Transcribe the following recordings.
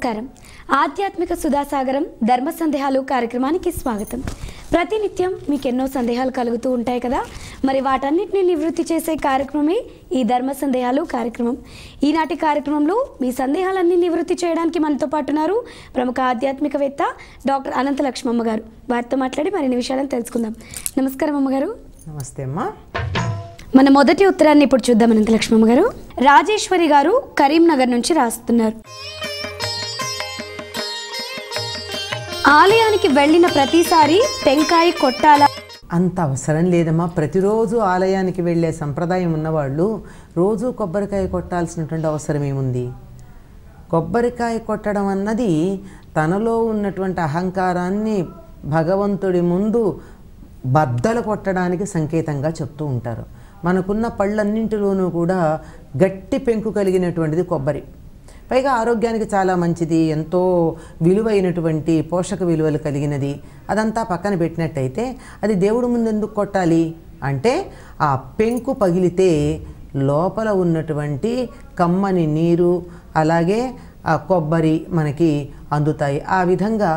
నమస్కారం. ఆధ్యాత్మిక సుధాసాగరం ధర్మ సందేహాలు కార్యక్రమానికి స్వాగతం. ప్రతినిత్యం మీకు ఎన్నో సందేహాలు కలుగుతూ ఉంటాయి కదా, మరి వాటన్నిటిని నివృత్తి చేసే కార్యక్రమమే ఈ ధర్మ సందేహాలు కార్యక్రమం. ఈనాటి కార్యక్రమంలో మీ సందేహాలన్నీ నివృత్తి చేయడానికి మనతో పాటు ఉన్నారు ప్రముఖ ఆధ్యాత్మికవేత్త డాక్టర్ అనంత లక్ష్మమ్మ గారు. వారితో మాట్లాడి మరిన్ని విషయాలను తెలుసుకుందాం. నమస్కారం అమ్మగారు. నమస్తే అమ్మా. మన మొదటి ఉత్తరాన్ని ఇప్పుడు చూద్దాం. అనంత లక్ష్మమ్మ గారు, రాజేశ్వరి గారు కరీంనగర్ నుంచి రాస్తున్నారు. ఆలయానికి వెళ్ళిన ప్రతిసారి టెంకాయ కొట్టాలా? అంత అవసరం లేదమ్మా. ప్రతిరోజు ఆలయానికి వెళ్ళే సంప్రదాయం ఉన్నవాళ్ళు రోజు కొబ్బరికాయ కొట్టాల్సినటువంటి అవసరం ఏముంది? కొబ్బరికాయ కొట్టడం అన్నది తనలో ఉన్నటువంటి అహంకారాన్ని భగవంతుడి ముందు బద్దలు కొట్టడానికి సంకేతంగా చెప్తూ ఉంటారు. మనకున్న పళ్ళన్నింటిలోనూ కూడా గట్టి పెంకు కలిగినటువంటిది కొబ్బరి. పైగా ఆరోగ్యానికి చాలా మంచిది, ఎంతో విలువైనటువంటి పోషక విలువలు కలిగినది. అదంతా పక్కన పెట్టినట్టయితే అది దేవుడి ముందు ఎందుకు కొట్టాలి అంటే, ఆ పెంకు పగిలితే లోపల ఉన్నటువంటి కమ్మని నీరు అలాగే ఆ కొబ్బరి మనకి అందుతాయి. ఆ విధంగా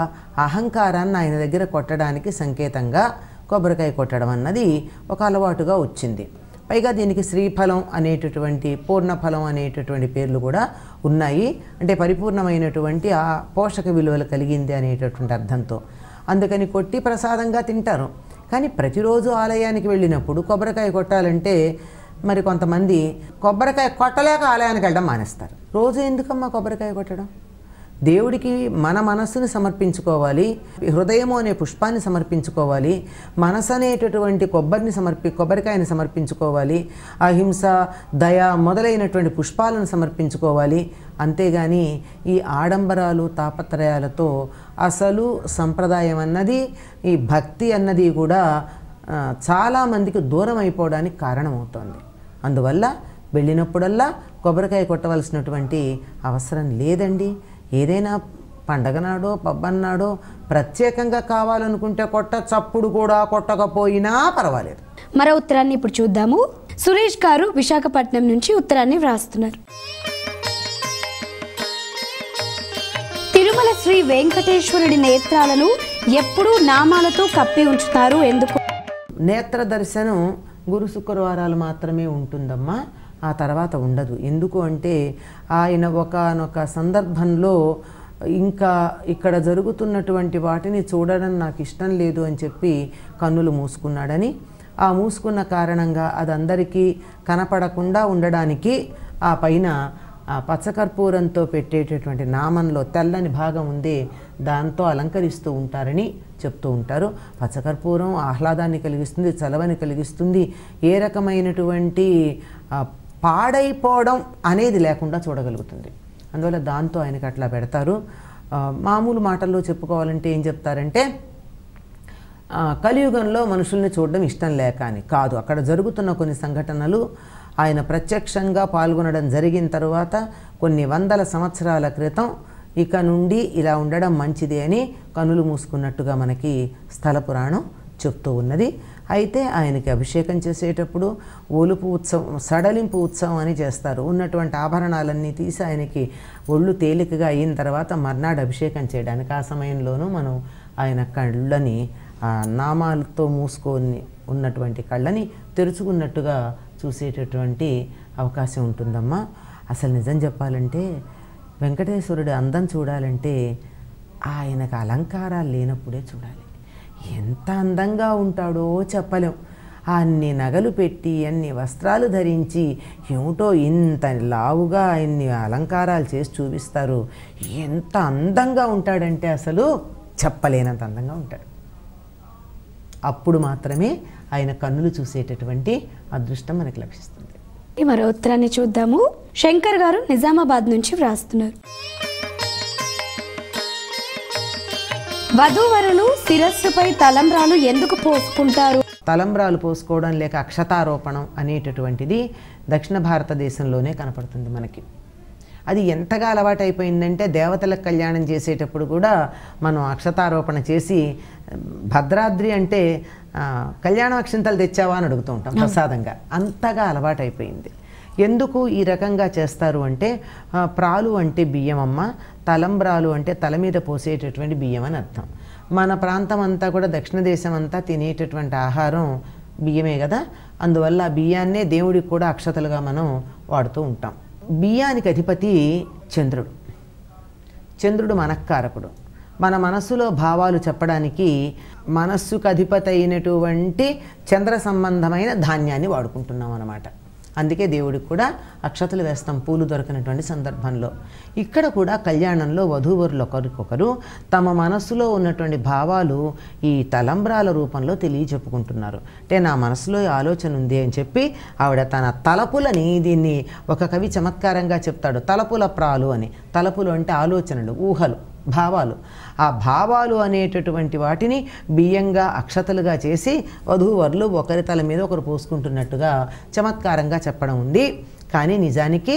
అహంకారాన్ని ఆయన దగ్గర కొట్టడానికి సంకేతంగా కొబ్బరికాయ కొట్టడం అన్నది ఒక అలవాటుగా వచ్చింది. పైగా దీనికి శ్రీఫలం అనేటటువంటి పూర్ణఫలం అనేటటువంటి పేర్లు కూడా ఉన్నాయి. అంటే పరిపూర్ణమైనటువంటి ఆ పోషక విలువలు కలిగింది అనేటటువంటి అర్థంతో అందుకని కొట్టి ప్రసాదంగా తింటారు. కానీ ప్రతిరోజు ఆలయానికి వెళ్ళినప్పుడు కొబ్బరికాయ కొట్టాలంటే మరి కొంతమంది కొబ్బరికాయ కొట్టలేక ఆలయానికి వెళ్ళడం మానేస్తారు. రోజు ఎందుకమ్మా కొబ్బరికాయ కొట్టడం? దేవుడికి మన మనస్సుని సమర్పించుకోవాలి, హృదయము అనే పుష్పాన్ని సమర్పించుకోవాలి, మనసు అనేటటువంటి కొబ్బరికాయని సమర్పించుకోవాలి, అహింస, దయ మొదలైనటువంటి పుష్పాలను సమర్పించుకోవాలి. అంతేగాని ఈ ఆడంబరాలు తాపత్రయాలతో అసలు సంప్రదాయం అన్నది, ఈ భక్తి అన్నది కూడా చాలామందికి దూరం అయిపోవడానికి కారణమవుతోంది. అందువల్ల వెళ్ళినప్పుడల్లా కొబ్బరికాయ కొట్టవలసినటువంటి అవసరం లేదండి. ఏదైనా పండగ నాడో పబ్బన్నాడో ప్రత్యేకంగా కావాలనుకుంటే చప్పుడు కూడా కొట్టకపోయినా పర్వాలేదు. మరో ఉత్తరాన్ని ఇప్పుడు చూద్దాము. సురేష్ గారు విశాఖపట్నం నుంచి ఉత్తరాన్ని వ్రాస్తున్నారు. తిరుమల శ్రీ వెంకటేశ్వరుడి నేత్రాలను ఎప్పుడూ నామాలతో కప్పి ఉంచుతారు, ఎందుకు? నేత్ర దర్శనం గురు శుక్రవారాలు మాత్రమే ఉంటుందమ్మా, ఆ తర్వాత ఉండదు. ఎందుకు అంటే ఆయన ఒకానొక సందర్భంలో ఇంకా ఇక్కడ జరుగుతున్నటువంటి వాటిని చూడడం నాకు ఇష్టం లేదు అని చెప్పి కన్నులు మూసుకున్నాడని, ఆ మూసుకున్న కారణంగా అది అందరికీ కనపడకుండా ఉండడానికి ఆ పైన ఆ పచ్చకర్పూరంతో పెట్టేటటువంటి నామంలో తెల్లని భాగం ఉంది, దాంతో అలంకరిస్తూ ఉంటారని చెప్తూ ఉంటారు. పచ్చకర్పూరం ఆహ్లాదాన్ని కలిగిస్తుంది, చలవని కలిగిస్తుంది, ఏ రకమైనటువంటి పాడైపోవడం అనేది లేకుండా చూడగలుగుతుంది. అందువల్ల దాంతో ఆయనకి అట్లా పెడతారు. మామూలు మాటల్లో చెప్పుకోవాలంటే ఏం చెప్తారంటే, కలియుగంలో మనుషుల్ని చూడడం ఇష్టం లేక అని కాదు. అక్కడ జరుగుతున్న కొన్ని సంఘటనలు ఆయన ప్రత్యక్షంగా పాల్గొనడం జరిగిన తర్వాత కొన్ని వందల సంవత్సరాల క్రితం ఇక నుండి ఇలా ఉండడం మంచిది అని కనులు మూసుకున్నట్టుగా మనకి స్థల పురాణం చెప్తూ ఉన్నది. అయితే ఆయనకి అభిషేకం చేసేటప్పుడు ఒలుపు ఉత్సవం, సడలింపు ఉత్సవం అని చేస్తారు. ఉన్నటువంటి ఆభరణాలన్నీ తీసి ఆయనకి ఒళ్ళు తేలికగా అయిన తర్వాత మర్నాడు అభిషేకం చేయడానికి, ఆ సమయంలోనూ మనం ఆయన కళ్ళని నామాలతో మూసుకొని ఉన్నటువంటి కళ్ళని తెరుచుకున్నట్టుగా చూసేటటువంటి అవకాశం ఉంటుందమ్మా. అసలు నిజం చెప్పాలంటే వెంకటేశ్వరుడి అందం చూడాలంటే ఆయనకు అలంకారాలు లేనప్పుడే చూడాలి. ఎంత అందంగా ఉంటాడో చెప్పలేం. అన్ని నగలు పెట్టి అన్ని వస్త్రాలు ధరించి ఏమిటో ఇంత లావుగా ఆయన్ని అలంకారాలు చేసి చూపిస్తారు. ఎంత అందంగా ఉంటాడంటే అసలు చెప్పలేనంత అందంగా ఉంటాడు. అప్పుడు మాత్రమే ఆయన కన్నులు చూసేటటువంటి అదృష్టం మనకు లభిస్తుంది. మరో ఉత్తరాన్ని చూద్దాము. శంకర్ గారు నిజామాబాద్ నుంచి వ్రాస్తున్నారు. వధూవరులు శిరస్సుపై తలంబ్రాలు ఎందుకు పోసుకుంటారు? తలంబ్రాలు పోసుకోవడం లేక అక్షతారోపణం అనేటటువంటిది దక్షిణ భారతదేశంలోనే కనపడుతుంది మనకి. అది ఎంతగా అలవాటైపోయిందంటే దేవతలకు కళ్యాణం చేసేటప్పుడు కూడా మనం అక్షతారోపణ చేసి, భద్రాద్రి అంటే కళ్యాణ అక్షింతలు తెచ్చావా అని అడుగుతూ ఉంటాం ప్రసాదంగా. అంతగా అలవాటైపోయింది. ఎందుకు ఈ రకంగా చేస్తారు అంటే, ప్రాలు అంటే బియ్యం అమ్మ, తలంబ్రాలు అంటే తల మీద పోసేటటువంటి బియ్యం అని అర్థం. మన ప్రాంతం అంతా కూడా దక్షిణ దేశం అంతా తినేటటువంటి ఆహారం బియ్యమే కదా. అందువల్ల బియ్యాన్నే దేవుడికి కూడా అక్షతలుగా మనం వాడుతూ ఉంటాం. బియ్యానికి అధిపతి చంద్రుడు. చంద్రుడు మనఃకారకుడు. మన మనస్సులో భావాలు చెప్పడానికి మనస్సుకు అధిపతి అయినటువంటి చంద్ర సంబంధమైన ధాన్యాన్ని వాడుకుంటున్నాం అన్నమాట. అందుకే దేవుడికి కూడా అక్షతలు వేస్తాం పూలు దొరకనటువంటి సందర్భంలో. ఇక్కడ కూడా కళ్యాణంలో వధూవరులు ఒకరికొకరు తమ మనస్సులో ఉన్నటువంటి భావాలు ఈ తలంబ్రాల రూపంలో తెలియచెప్పుకుంటున్నారు. అంటే నా మనసులో ఆలోచన ఉంది అని చెప్పి ఆవిడ తన తలపులని, దీన్ని ఒక కవి చమత్కారంగా చెప్తాడు, తలపుల ప్రాలు అని. తలపులు అంటే ఆలోచనలు, ఊహలు, భావాలు. ఆ భావాలు అనేటటువంటి వాటిని బియ్యంగా అక్షతలుగా చేసి వధూవరులు ఒకరి తల మీద ఒకరు పోసుకుంటున్నట్టుగా చమత్కారంగా చెప్పడం ఉంది. కానీ నిజానికి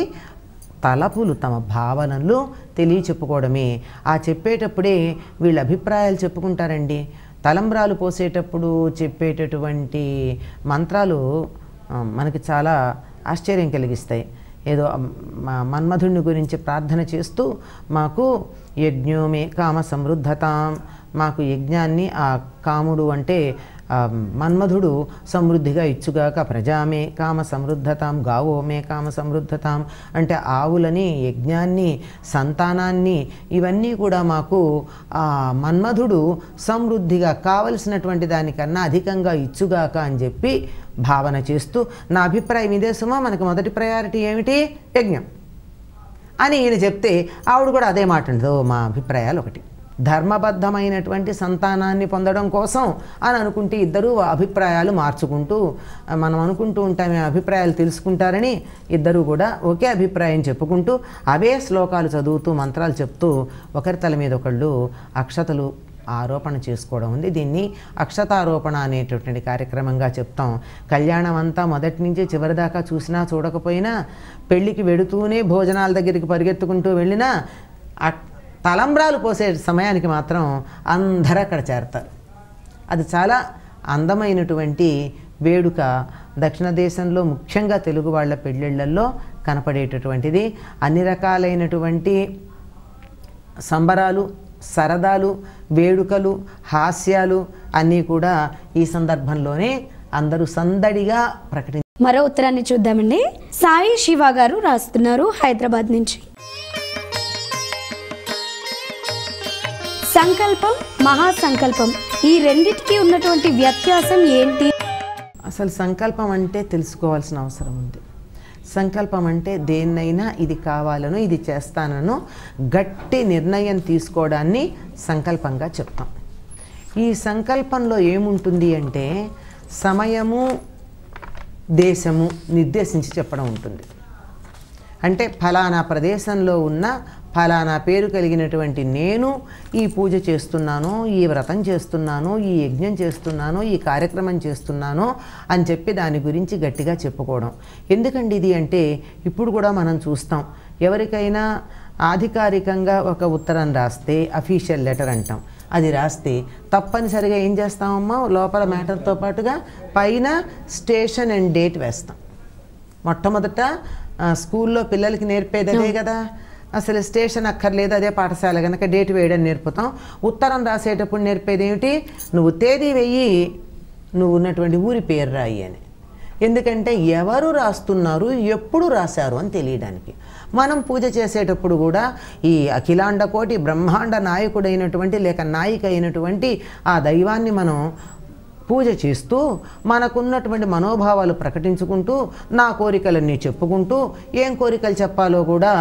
తలపులు తమ భావనలు తెలియచెప్పుకోవడమే. ఆ చెప్పేటప్పుడే వీళ్ళ అభిప్రాయాలు చెప్పుకుంటారండి. తలంబ్రాలు పోసేటప్పుడు చెప్పేటటువంటి మంత్రాలు మనకి చాలా ఆశ్చర్యం కలిగిస్తాయి. ఏదో మన్మధుడిని గురించి ప్రార్థన చేస్తూ మాకు యజ్ఞోమే కామ సమృద్ధతాం, మాకు యజ్ఞాన్ని ఆ కాముడు అంటే మన్మధుడు సమృద్ధిగా ఇచ్చుగాక, ప్రజామే కామ సమృద్ధతాం, గావో మే కామ సమృద్ధతాం అంటే ఆవులని, యజ్ఞాన్ని, సంతానాన్ని ఇవన్నీ కూడా మాకు మన్మధుడు సమృద్ధిగా కావలసినటువంటి దానికన్నా అధికంగా ఇచ్చుగాక అని చెప్పి భావన చేస్తూ, నా అభిప్రాయం ఇదే సుమా, మనకు మొదటి ప్రయారిటీ ఏమిటి, యజ్ఞం అని ఈయన చెప్తే ఆవిడ కూడా అదే మాట అండి, మా అభిప్రాయాలు ఒకటి, ధర్మబద్ధమైనటువంటి సంతానాన్ని పొందడం కోసం అని అనుకుంటే ఇద్దరు అభిప్రాయాలు మార్చుకుంటూ, మనం అనుకుంటూ ఉంటామే అభిప్రాయాలు తెలుసుకుంటారని ఇద్దరు కూడా ఒకే అభిప్రాయం చెప్పుకుంటూ అవే శ్లోకాలు చదువుతూ మంత్రాలు చెప్తూ ఒకరి తల మీద ఒకళ్ళు అక్షతలు ఆరోపణ చేసుకోవడం ఉంది. దీన్ని అక్షతారోపణ అనేటటువంటి కార్యక్రమంగా చెప్తాం. కళ్యాణం అంతా మొదటి నుంచి చివరి దాకా చూసినా చూడకపోయినా, పెళ్ళికి వెడుతూనే భోజనాల దగ్గరికి పరిగెత్తుకుంటూ వెళ్ళినా తలంబ్రాలు పోసే సమయానికి మాత్రం అందరూ అక్కడ చేరతారు. అది చాలా అందమైనటువంటి వేడుక. దక్షిణ దేశంలో ముఖ్యంగా తెలుగు వాళ్ళ పెళ్ళిళ్ళల్లో కనపడేటటువంటిది. అన్ని రకాలైనటువంటి సంబరాలు, సరదాలు, వేడుకలు, హాస్యాలు అన్నీ కూడా ఈ సందర్భంలోనే అందరూ సందడిగా ప్రకటించారు. మరో ఉత్తరాన్ని చూద్దామండి. సాయి శివ గారు రాస్తున్నారు హైదరాబాద్ నుంచి. సంకల్పం, మహాసంకల్పం ఈ రెండిటికి ఉన్నటువంటి వ్యత్యాసం ఏంటి? అసలు సంకల్పం అంటే తెలుసుకోవాల్సిన అవసరం ఉంది. సంకల్పం అంటే దేన్నైనా ఇది కావాలనో ఇది చేస్తానో గట్టి నిర్ణయం తీసుకోవడాన్ని సంకల్పంగా చెప్తాం. ఈ సంకల్పంలో ఏముంటుంది అంటే సమయము, దేశము నిర్దేశించి చెప్పడం ఉంటుంది. అంటే ఫలానా ప్రదేశంలో ఉన్న ఫలానా పేరు కలిగినటువంటి నేను ఈ పూజ చేస్తున్నాను, ఈ వ్రతం చేస్తున్నాను, ఈ యజ్ఞం చేస్తున్నాను, ఈ కార్యక్రమం చేస్తున్నాను అని చెప్పి దాని గురించి గట్టిగా చెప్పుకోవడం. ఎందుకండి ఇది అంటే ఇప్పుడు కూడా మనం చూస్తాం, ఎవరికైనా ఆధికారికంగా ఒక ఉత్తరం రాస్తే అఫీషియల్ లెటర్ అంటాం, అది రాస్తే తప్పనిసరిగా ఏం చేస్తామమ్మా, లోపల మ్యాటర్తో పాటుగా పైన స్టేషన్ అండ్ డేట్ వేస్తాం. మొట్టమొదట స్కూల్లో పిల్లలకి నేర్పేది అదే కదా, అసలు స్టేషన్ అక్కర్లేదు, అదే పాఠశాల కనుక డేట్ వేయడం నేర్పుతాం. ఉత్తరం రాసేటప్పుడు నేర్పేది ఏమిటి, నువ్వు తేదీ వెయ్యి, నువ్వు ఉన్నటువంటి ఊరి పేరు రాయి అని. ఎందుకంటే ఎవరు రాస్తున్నారు, ఎప్పుడు రాశారు అని తెలియడానికి. మనం పూజ చేసేటప్పుడు కూడా ఈ అఖిలాండ కోటి బ్రహ్మాండ నాయకుడైనటువంటి లేక నాయిక అయినటువంటి ఆ దైవాన్ని మనం పూజ చేస్తూ మనకున్నటువంటి మనోభావాలు ప్రకటించుకుంటూ నా కోరికలన్నీ చెప్పుకుంటూ, ఏం కోరికలు చెప్పాలో కూడా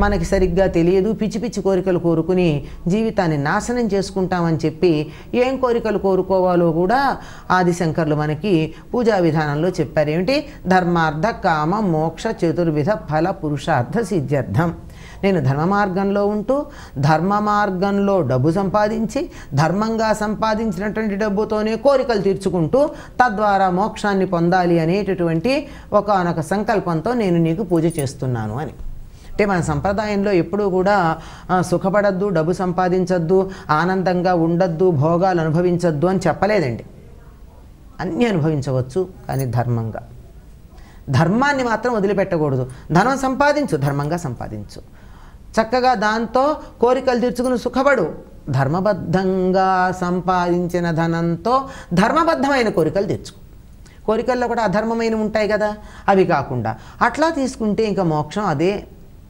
మనకి సరిగ్గా తెలియదు, పిచ్చి పిచ్చి కోరికలు కోరుకుని జీవితాన్ని నాశనం చేసుకుంటామని చెప్పి ఏం కోరికలు కోరుకోవాలో కూడా ఆదిశంకర్లు మనకి పూజా విధానంలో చెప్పారు. ఏమిటి, ధర్మార్థ కామ మోక్ష చతుర్విధ ఫల పురుషార్థ సిద్ధ్యర్థం. నేను ధర్మ మార్గంలో ఉంటూ ధర్మ మార్గంలో డబ్బు సంపాదించి ధర్మంగా సంపాదించినటువంటి డబ్బుతోనే కోరికలు తీర్చుకుంటూ తద్వారా మోక్షాన్ని పొందాలి అనేటటువంటి ఒకానొక సంకల్పంతో నేను నీకు పూజ చేస్తున్నాను అని. అంటే మన సంప్రదాయంలో ఎప్పుడూ కూడా సుఖపడద్దు, డబ్బు సంపాదించద్దు, ఆనందంగా ఉండద్దు, భోగాలు అనుభవించద్దు అని చెప్పలేదండి. అన్నీ అనుభవించవచ్చు, కానీ ధర్మంగా. ధర్మాన్ని మాత్రం వదిలిపెట్టకూడదు. ధనం సంపాదించు, ధర్మంగా సంపాదించు. చక్కగా దాంతో కోరికలు తీర్చుకుని సుఖపడు. ధర్మబద్ధంగా సంపాదించిన ధనంతో ధర్మబద్ధమైన కోరికలు తీర్చుకో. కోరికల్లో కూడా అధర్మమైనవి ఉంటాయి కదా, అవి కాకుండా అట్లా తీసుకుంటే ఇంకా మోక్షం అదే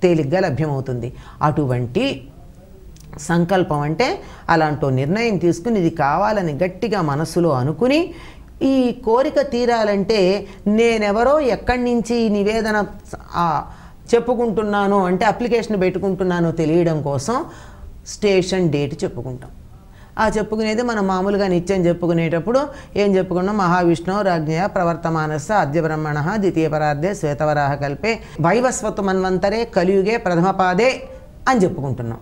తేలిగ్గా లభ్యమవుతుంది. అటువంటి సంకల్పం అంటే అలాంటి నిర్ణయం తీసుకుని ఇది కావాలని గట్టిగా మనస్సులో అనుకుని ఈ కోరిక తీరాలంటే నేనెవరో ఎక్కడి నుంచి నివేదన చెప్పుకుంటున్నాను అంటే అప్లికేషన్ పెట్టుకుంటున్నానో తెలియడం కోసం స్టేషన్ డేట్ చెప్పుకుంటాం. ఆ చెప్పుకునేది మనం మామూలుగా నిత్యం చెప్పుకునేటప్పుడు ఏం చెప్పుకున్నాం? మహావిష్ణువు రాజ్ఞయ ప్రవర్తమానస్స అద్య బ్రహ్మణ ద్వితీయ పరార్ధే శ్వేతవరాహ కల్పే వైవస్వతు మన్వంతరే కలియుగే ప్రథమపాదే అని చెప్పుకుంటున్నాం.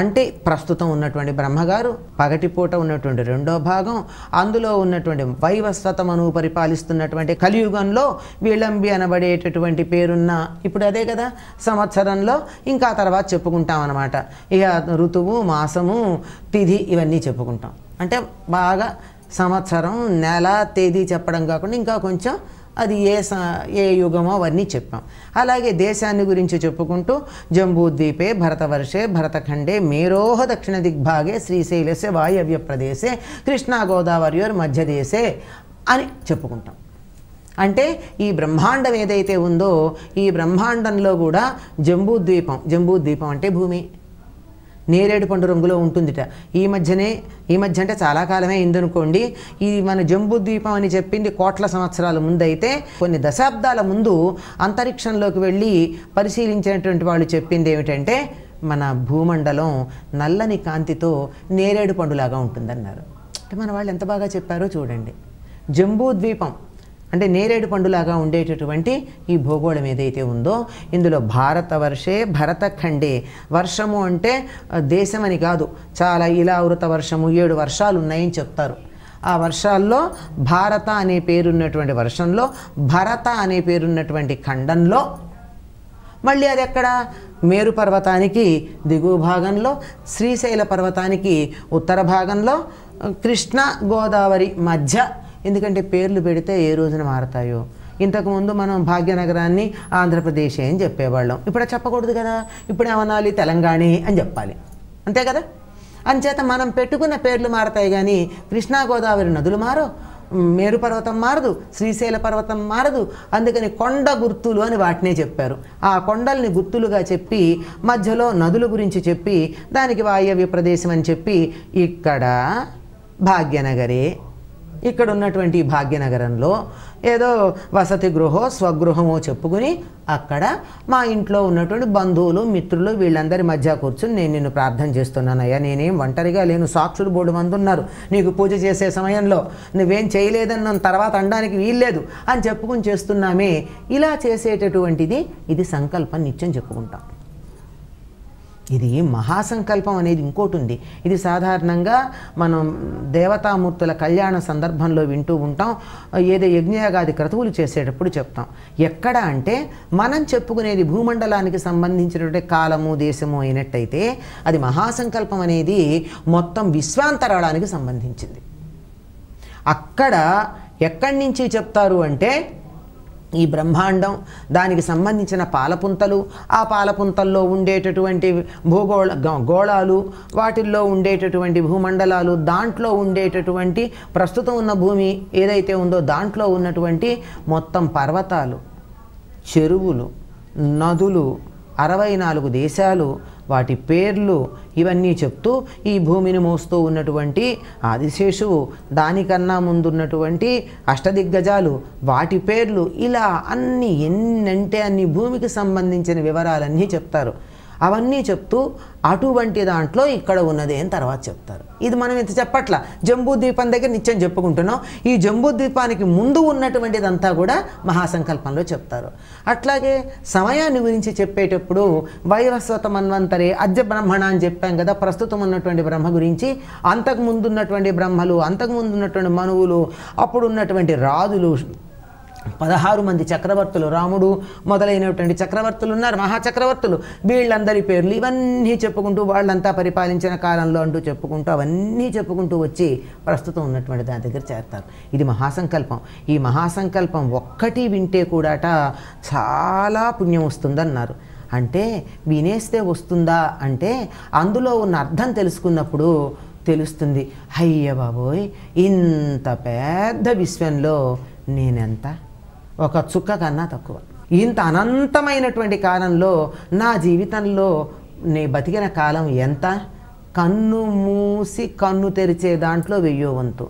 అంటే ప్రస్తుతం ఉన్నటువంటి బ్రహ్మగారు, పగటిపూట ఉన్నటువంటి రెండో భాగం, అందులో ఉన్నటువంటి వైవస్వతమను పరిపాలిస్తున్నటువంటి కలియుగంలో విళంబి అనబడేటటువంటి పేరున్న ఇప్పుడు అదే కదా సంవత్సరంలో, ఇంకా తర్వాత చెప్పుకుంటాం అన్నమాట. ఇక ఋతువు, మాసము, తిథి ఇవన్నీ చెప్పుకుంటాం. అంటే బాగా సంవత్సరం, నెల, తేదీ చెప్పడం కాకుండా ఇంకా కొంచెం అది ఏ యుగమో అవన్నీ చెప్పాం. అలాగే దేశాన్ని గురించి చెప్పుకుంటూ జంబూద్వీపే భరతవర్షే భరతఖండే మేరోహ దక్షిణ దిగ్భాగే శ్రీశైలస్య వాయవ్య ప్రదేశే కృష్ణా గోదావరియోర్ మధ్యదేశే అని చెప్పుకుంటాం. అంటే ఈ బ్రహ్మాండం ఏదైతే ఉందో ఈ బ్రహ్మాండంలో కూడా జంబూద్వీపం అంటే భూమి నేరేడు పండు రంగులో ఉంటుందిట. ఈ మధ్య అంటే చాలా కాలమే అయిందనుకోండి. ఇది మన జంబూద్వీపం అని చెప్పింది కోట్ల సంవత్సరాల ముందైతే, కొన్ని దశాబ్దాల ముందు అంతరిక్షంలోకి వెళ్ళి పరిశీలించినటువంటి వాళ్ళు చెప్పింది ఏమిటంటే మన భూమండలం నల్లని కాంతితో నేరేడు పండులాగా ఉంటుందన్నారు. అంటే మన వాళ్ళు ఎంత బాగా చెప్పారో చూడండి. జంబూద్వీపం అంటే నేరేడు పండులాగా ఉండేటటువంటి ఈ భూగోళం ఏదైతే ఉందో ఇందులో భారతవర్షే భరతఖండే, వర్షము అంటే దేశమని కాదు, చాలా ఇలావృత వర్షము 7 వర్షాలు ఉన్నాయని చెప్తారు. ఆ వర్షాల్లో భారత అనే పేరున్నటువంటి వర్షంలో, భరత అనే పేరున్నటువంటి ఖండంలో, మళ్ళీ అది ఎక్కడ మేరు పర్వతానికి దిగువ భాగంలో, శ్రీశైల పర్వతానికి ఉత్తర భాగంలో, కృష్ణ గోదావరి మధ్య. ఎందుకంటే పేర్లు పెడితే ఏ రోజున మారతాయో. ఇంతకుముందు మనం భాగ్యనగరాన్ని ఆంధ్రప్రదేశ్ అని చెప్పేవాళ్ళం, ఇప్పుడు చెప్పకూడదు కదా. ఇప్పుడు ఏమనాలి? తెలంగాణ అని చెప్పాలి, అంతే కదా. అంచేత మనం పెట్టుకున్న పేర్లు మారతాయి కానీ కృష్ణా గోదావరి నదులు మారో, మేరు పర్వతం మారదు, శ్రీశైల పర్వతం మారదు. అందుకని కొండ గుర్తులు అని వాటినే చెప్పారు. ఆ కొండల్ని గుర్తులుగా చెప్పి మధ్యలో నదుల గురించి చెప్పి దానికి వాయవ్య ప్రదేశం అని చెప్పి ఇక్కడ భాగ్యనగరే, ఇక్కడ ఉన్నటువంటి భాగ్యనగరంలో ఏదో వసతి గృహో స్వగృహమో చెప్పుకుని అక్కడ మా ఇంట్లో ఉన్నటువంటి బంధువులు, మిత్రులు వీళ్ళందరి మధ్య కూర్చుని నేను నిన్ను ప్రార్థన చేస్తున్నానయ్యా, నేనేం ఒంటరిగా లేను, సాక్షులు బోడు మంది ఉన్నారు నీకు పూజ చేసే సమయంలో, నువ్వేం చేయలేదని తర్వాత అనడానికి వీల్లేదు అని చెప్పుకుని చేస్తున్నామే. ఇలా చేసేటటువంటిది ఇది సంకల్పం నిత్యం చెప్పుకుంటాం. ఇది మహాసంకల్పం అనేది ఇంకోటి ఉంది. ఇది సాధారణంగా మనం దేవతామూర్తుల కళ్యాణ సందర్భంలో వింటూ ఉంటాం. ఏదో యజ్ఞయాగాది క్రతువులు చేసేటప్పుడు చెప్తాం. ఎక్కడ అంటే మనం చెప్పుకునేది భూమండలానికి సంబంధించినటువంటి కాలము, దేశము అయినట్టయితే అది మహాసంకల్పం అనేది మొత్తం విశ్వాంతరాళానికి సంబంధించింది. అక్కడ ఎక్కడి నుంచి చెప్తారు అంటే ఈ బ్రహ్మాండం, దానికి సంబంధించిన పాలపుంతలు, ఆ పాలపుంతల్లో ఉండేటటువంటి గోళాలు, వాటిల్లో ఉండేటటువంటి భూమండలాలు, దాంట్లో ఉండేటటువంటి ప్రస్తుతం ఉన్న భూమి ఏదైతే ఉందో దాంట్లో ఉన్నటువంటి మొత్తం పర్వతాలు, చెరువులు, నదులు, 64 దేశాలు, వాటి పేర్లు ఇవన్నీ చెప్తూ ఈ భూమిని మోస్తూ ఉన్నటువంటి ఆదిశేషువు, దానికన్నా ముందున్నటువంటి అష్టదిగ్గజాలు, వాటి పేర్లు, ఇలా అన్నీ ఎన్నంటే అన్ని భూమికి సంబంధించిన వివరాలన్నీ చెప్తారు. అవన్నీ చెప్తూ అటువంటి దాంట్లో ఇక్కడ ఉన్నది అని తర్వాత చెప్తారు. ఇది మనం ఇంత చెప్పట్ల, జంబూద్వీపం దగ్గర నిత్యం చెప్పుకుంటున్నాం. ఈ జంబూద్వీపానికి ముందు ఉన్నటువంటిదంతా కూడా మహాసంకల్పంలో చెప్తారు. అట్లాగే సమయాన్ని గురించి చెప్పేటప్పుడు వైవస్వత మన్వంతరే అద్య బ్రహ్మణ అని చెప్పాం కదా. ప్రస్తుతం ఉన్నటువంటి బ్రహ్మ గురించి, అంతకుముందు ఉన్నటువంటి బ్రహ్మలు, అంతకుముందు ఉన్నటువంటి మనువులు, అప్పుడు ఉన్నటువంటి రాజులు, 16 మంది చక్రవర్తులు, రాముడు మొదలైనటువంటి చక్రవర్తులు ఉన్నారు, మహాచక్రవర్తులు. వీళ్ళందరి పేర్లు ఇవన్నీ చెప్పుకుంటూ వాళ్ళంతా పరిపాలించిన కాలంలో అంటూ చెప్పుకుంటూ అవన్నీ చెప్పుకుంటూ వచ్చి ప్రస్తుతం ఉన్నటువంటి దాని దగ్గర చేరుతారు. ఇది మహాసంకల్పం. ఈ మహాసంకల్పం ఒక్కటి వింటే కూడాట చాలా పుణ్యం వస్తుందన్నారు. అంటే వినేస్తే వస్తుందా అంటే అందులో ఉన్న అర్థం తెలుసుకున్నప్పుడు తెలుస్తుంది. అయ్య బాబోయ్, ఇంత పెద్ద విశ్వంలో నేనెంత, ఒక చుక్క కన్నా తక్కువ. ఇంత అనంతమైనటువంటి కాలంలో నా జీవితంలో నే బతికిన కాలం ఎంత, కన్ను మూసి కన్ను తెరిచే దాంట్లో 1000వ వంతు.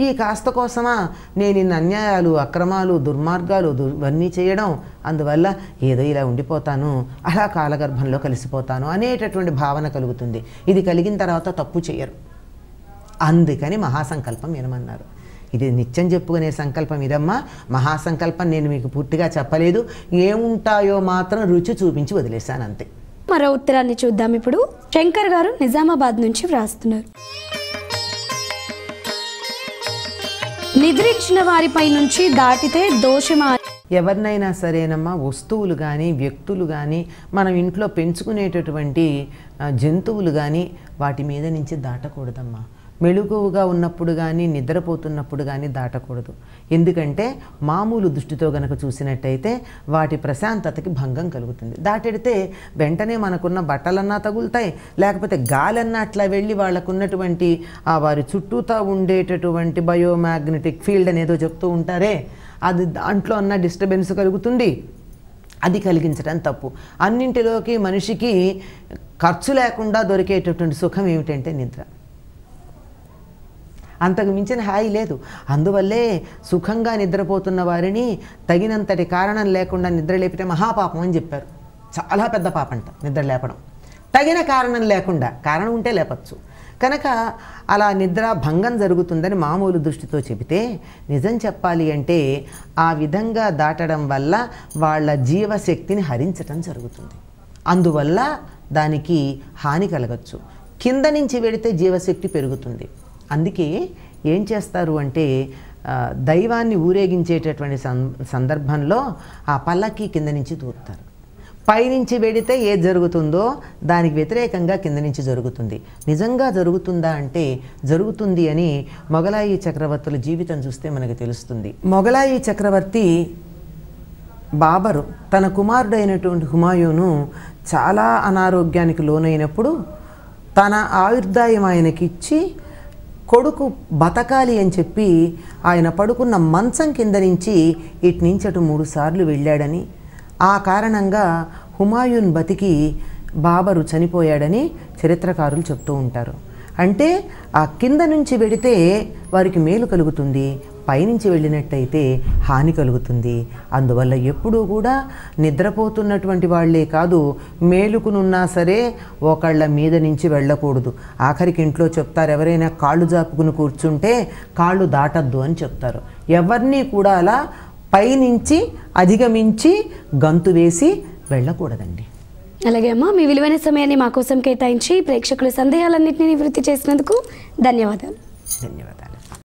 ఈ కాస్త కోసమా నేను ఇన్ని అన్యాయాలు, అక్రమాలు, దుర్మార్గాలు ఇవన్నీ చేయడం, అందువల్ల ఏదో ఇలా ఉండిపోతాను, అలా కాలగర్భంలో కలిసిపోతాను అనేటటువంటి భావన కలుగుతుంది. ఇది కలిగిన తర్వాత తప్పు చేయరు. అందుకని మహాసంకల్పం వినమన్నారు. ఇది నిత్యం చెప్పుకునే సంకల్పం ఇదమ్మా. మహాసంకల్పం నేను మీకు పూర్తిగా చెప్పలేదు, ఏముంటాయో మాత్రం రుచి చూపించి వదిలేశాను అంతే. మరో ఉత్తరాన్ని చూద్దాం. ఇప్పుడు శంకర్ గారు నిజామాబాద్ నుంచి వ్రాస్తున్నారు. నిద్రించిన వారిపై నుంచి దాటితే దోషమా? ఎవరినైనా సరేనమ్మా, వస్తువులు కానీ వ్యక్తులు కానీ మనం ఇంట్లో పెంచుకునేటటువంటి జంతువులు కానీ వాటి మీద నుంచి దాటకూడదమ్మా. మెళుకువగా ఉన్నప్పుడు కానీ నిద్రపోతున్నప్పుడు కానీ దాటకూడదు. ఎందుకంటే మామూలు దృష్టితో గనక చూసినట్టయితే వాటి ప్రశాంతతకి భంగం కలుగుతుంది. దాటెడితే వెంటనే మనకున్న బట్టలన్నా తగులుతాయి, లేకపోతే గాలన్నా అట్లా వెళ్ళి వాళ్ళకున్నటువంటి వారి చుట్టూతా ఉండేటటువంటి బయోమాగ్నెటిక్ ఫీల్డ్ అనేదో చెప్తూ ఉంటారే, అది దాంట్లో ఉన్న డిస్టర్బెన్స్ కలుగుతుంది. అది కలిగించడం తప్పు. అన్నింటిలోకి మనిషికి ఖర్చు లేకుండా దొరికేటటువంటి సుఖం ఏమిటంటే నిద్ర. అంతకు మించిన హాయి లేదు. అందువల్లే సుఖంగా నిద్రపోతున్న వారిని తగినంతటి కారణం లేకుండా నిద్ర లేపితే మహాపాపం అని చెప్పారు. చాలా పెద్ద పాపంట నిద్ర లేపడం. తగిన కారణం లేకుండా, కారణం ఉంటే లేపచ్చు. కనుక అలా నిద్ర భంగం జరుగుతుందని మామూలు దృష్టితో చెబితే, నిజం చెప్పాలి అంటే ఆ విధంగా దాటడం వల్ల వాళ్ళ జీవశక్తిని హరించటం జరుగుతుంది. అందువల్ల దానికి హాని కలగచ్చు. కింద నుంచి వెడితే జీవశక్తి పెరుగుతుంది. అందుకే ఏం చేస్తారు అంటే దైవాన్ని ఊరేగించేటటువంటి సందర్భంలో ఆ పల్లకి కింద నుంచి దూరుతారు. పైనుంచి వెడితే ఏది జరుగుతుందో దానికి వ్యతిరేకంగా కింద నుంచి జరుగుతుంది. నిజంగా జరుగుతుందా అంటే జరుగుతుంది అని మొగలాయి చక్రవర్తుల జీవితం చూస్తే మనకు తెలుస్తుంది. మొగలాయి చక్రవర్తి బాబరు తన కుమారుడైనటువంటి హుమాయూను చాలా అనారోగ్యానికి లోనైనప్పుడు తన ఆయుర్దాయం ఆయనకిచ్చి కొడుకు బతకాలి అని చెప్పి ఆయన పడుకున్న మంచం కింద నుంచి ఇటు నుంచి అటు 3 సార్లు వెళ్ళాడని, ఆ కారణంగా హుమాయూన్ బతికి బాబరు చనిపోయాడని చరిత్రకారులు చెప్తూ ఉంటారు. అంటే ఆ కింద నుంచి వెడితే వారికి మేలు కలుగుతుంది, పైనుంచి వెళ్ళినట్టయితే హాని కలుగుతుంది. అందువల్ల ఎప్పుడూ కూడా నిద్రపోతున్నటువంటి వాళ్ళే కాదు, మేలుకునున్నా సరే ఒకళ్ళ మీద నుంచి వెళ్ళకూడదు. ఆఖరికి ఇంట్లో చెప్తారు, ఎవరైనా కాళ్ళు జాపుకుని కూర్చుంటే కాళ్ళు దాటద్దు అని చెప్తారు. ఎవరిని కూడా అలా పైనుంచి అధిగమించి గంతు వేసి వెళ్ళకూడదండి. అలాగే అమ్మ, మీ విలువైన సమయాన్ని మా కోసం కేటాయించి ప్రేక్షకుల సందేహాలన్నింటినీ నివృత్తి చేసినందుకు ధన్యవాదాలు. ధన్యవాదాలు.